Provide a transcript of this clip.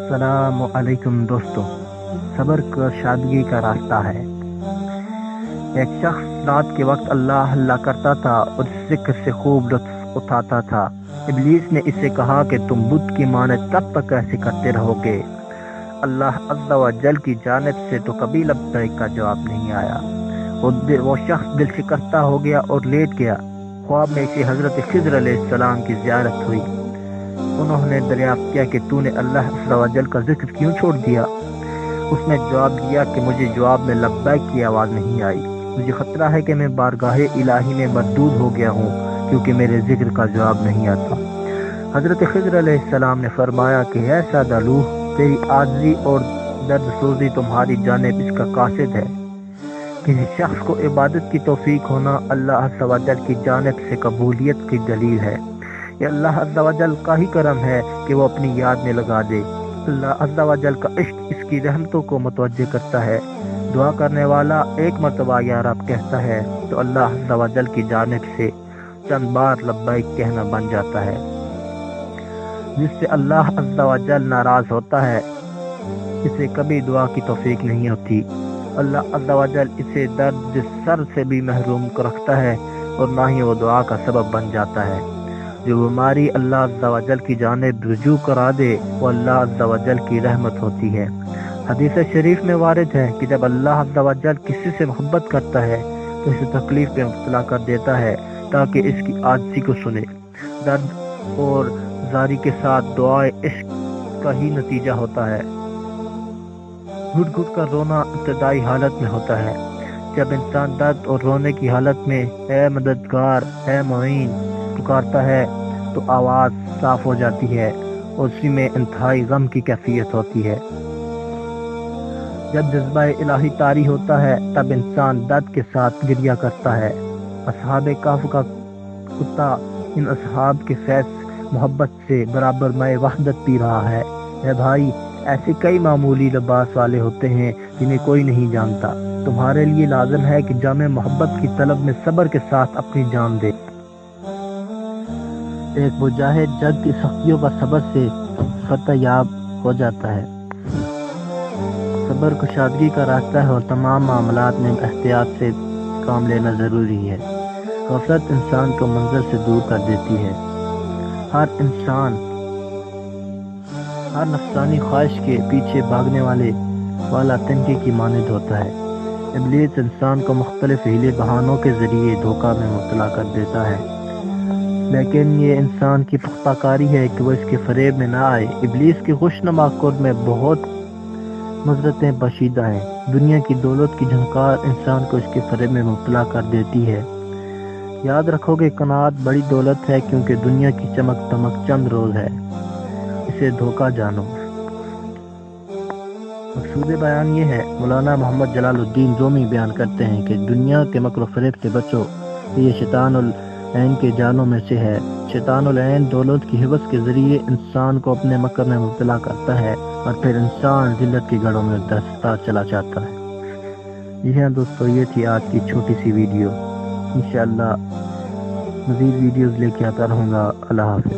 السلام علیکم دوستوں، صبر کا شادگی کا راستہ ہے۔ ایک شخص رات کے وقت اللہ اللہ کرتا تھا اور ذکر سے خوب لطف اٹھاتا تھا۔ ابلیس نے اسے کہا کہ تم بت کی مانند تب تک ایسے کرتے رہو گے، اللہ عز و جل کی جانب سے تو کبھی لبیک کا جواب نہیں آیا۔ وہ شخص دل شکستہ ہو گیا اور لیٹ گیا۔ خواب میں اسے حضرت خضر علیہ السلام کی زیارت ہوئی۔ انہوں نے دریافت کیا کہ تو نے اللہ عز و جل کا ذکر کیوں چھوڑ دیا؟ اس نے جواب دیا کہ مجھے جواب میں لبیک کی آواز نہیں آئی، مجھے خطرہ ہے کہ میں بارگاہ الہی میں مردود ہو گیا ہوں کیونکہ میرے ذکر کا جواب نہیں آتا۔ حضرت خضر علیہ السلام نے فرمایا کہ اے سادہ روح، تیری عاجزی اور درد سوزی تمہاری جانب اس کا قاصد ہے۔ کسی شخص کو عبادت کی توفیق ہونا اللہ عز و جل کی جانب سے قبولیت کی دلیل ہے۔ یہ اللہ عز و جل کا ہی کرم ہے کہ وہ اپنی یاد میں لگا دے۔ اللہ عز و جل کا عشق اس کی رحمتوں کو متوجہ کرتا ہے۔ دعا کرنے والا ایک مرتبہ یا رب کہتا ہے تو اللہ عز و جل کی جانب سے چند بار لبیک کہنا بن جاتا ہے۔ جس سے اللہ عز و جل ناراض ہوتا ہے اسے کبھی دعا کی توفیق نہیں ہوتی۔ اللہ عز و جل اسے درد سر سے بھی محروم رکھتا ہے اور نہ ہی وہ دعا کا سبب بن جاتا ہے۔ جو بیماری اللہ عز و جل کی جانب رجوع کرا دے وہ اللہ عز و جل کی رحمت ہوتی ہے۔ حدیث شریف میں وارد ہے کہ جب اللہ عز و جل کسی سے محبت کرتا ہے تو اسے تکلیف میں مبتلا کر دیتا ہے تاکہ اس کی عاجزی کو سنے۔ درد اور زاری کے ساتھ دعائے عشق کا ہی نتیجہ ہوتا ہے۔ گھٹ گھٹ کر رونا ابتدائی حالت میں ہوتا ہے۔ جب انسان درد اور رونے کی حالت میں اے مددگار، اے معین پکارتا ہے تو آواز صاف ہو جاتی ہے اور اسی میں انتہائی غم کی کیفیت ہوتی ہے۔ جب جذبہ الہی طاری ہوتا ہے تب انسان درد کے ساتھ گریہ کرتا ہے۔ اصحاب کہف کا کتا ان اصحاب کے فیض محبت سے برابر میں وحدت پی رہا ہے۔ اے بھائی، ایسے کئی معمولی لباس والے ہوتے ہیں جنہیں کوئی نہیں جانتا۔ تمہارے لیے لازم ہے کہ جامع محبت کی طلب میں صبر کے ساتھ اپنی جان دے۔ ایک مجاہد جنگ کی سختیوں پر صبر سے فتح یاب ہو جاتا ہے۔ صبر کشادگی کا راستہ ہے اور تمام معاملات میں احتیاط سے کام لینا ضروری ہے۔ غفلت انسان کو منزل سے دور کر دیتی ہے۔ ہر نفسانی خواہش کے پیچھے بھاگنے والا تنکے کی مانند ہوتا ہے۔ ابلیس انسان کو مختلف ہیلے بہانوں کے ذریعے دھوکہ میں مبتلا کر دیتا ہے، لیکن یہ انسان کی پختہ کاری ہے کہ وہ اس کے فریب میں نہ آئے۔ ابلیس کی خوشنما قرب میں بہت مذرتیں پوشیدہ ہیں۔ دنیا کی دولت کی جھنکار انسان کو اس کے فریب میں مبتلا کر دیتی ہے۔ یاد رکھو کہ قناعت بڑی دولت ہے کیونکہ دنیا کی چمک دمک چند روز ہے، اسے دھوکہ جانو۔ مقصود بیان یہ ہے، مولانا محمد جلال الدین رومی بیان کرتے ہیں کہ دنیا کے مکر و فریب سے بچو، یہ شیطان العین کے جانوں میں سے ہے۔ شیطان العین دولت کی حوث کے ذریعے انسان کو اپنے مکر میں مبتلا کرتا ہے اور پھر انسان ذلت کی گڑھوں میں دھستا چلا جاتا ہے۔ جی ہاں دوستو، یہ تھی آج کی چھوٹی سی ویڈیو۔ انشاءاللہ مزید ویڈیوز لے کے آتا رہوں گا۔ اللہ حافظ۔